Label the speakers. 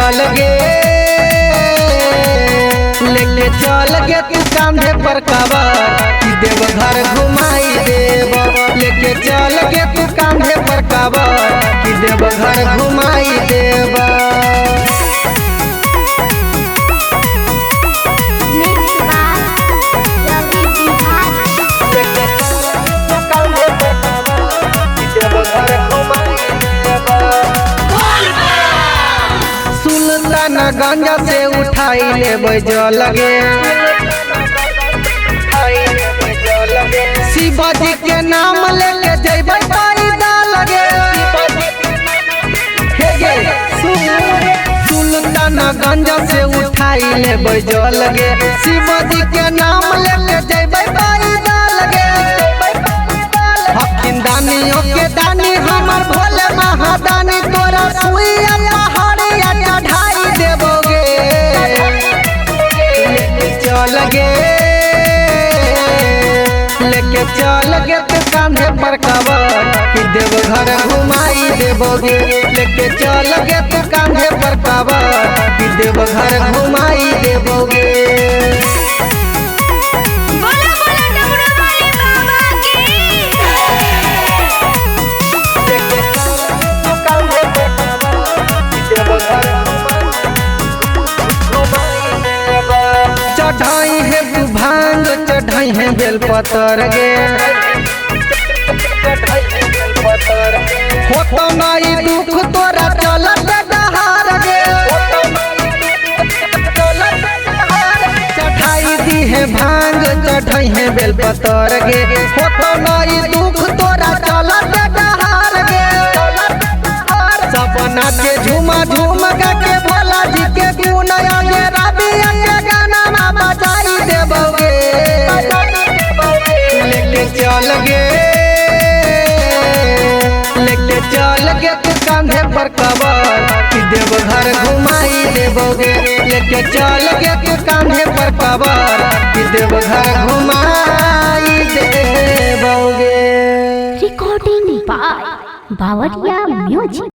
Speaker 1: चल गे लेके चल गे तू कांधे पर कवर कि देवघर घुमाई देव। लेके चल गे तू कांधे पर कवर कि देवघर घुमाई देव। सुल्तानगंज से उठाई लेबै जल गे शिवाजी के नाम लेके जैबै पैदल गे। सुल्तानगंज से उठाई लेबै जल गे शिवाजी के नाम लेके जैबै पैदल गे। हकीम दानियों के दानी हमर भोले महादानी तोरा सुइया पहाड़िया चढ़ाई देबोगे। चल गे लेके चल गे तू कांधे पर कवर कि देवघर घुमाई देबोगे। लेके चल गे तू कांधे पर कवर कि देवघर घुमाई देबोगे। चढ़ाई है तू भांग चढ़ाई है बेलपतर गे होतो नाई दुख तोरा चलत डहार गे। चढ़ाई दी है भांग चढ़ाई है बेलपतर गे होतो नाई दुख तोरा चलत डहार गे। सपना के झूमा झूम गा के भोला जी के गुण आगे रबिया के गाना बजाई देबोगे। लेके चल गे लेके चल गे तू कांधे पर कवर कि देवघर घुमाई देबोगे। लेके चल गे तू कांधे पर कवर कि देवघर घुमाई देबोगे।
Speaker 2: Recording by Bawariya music.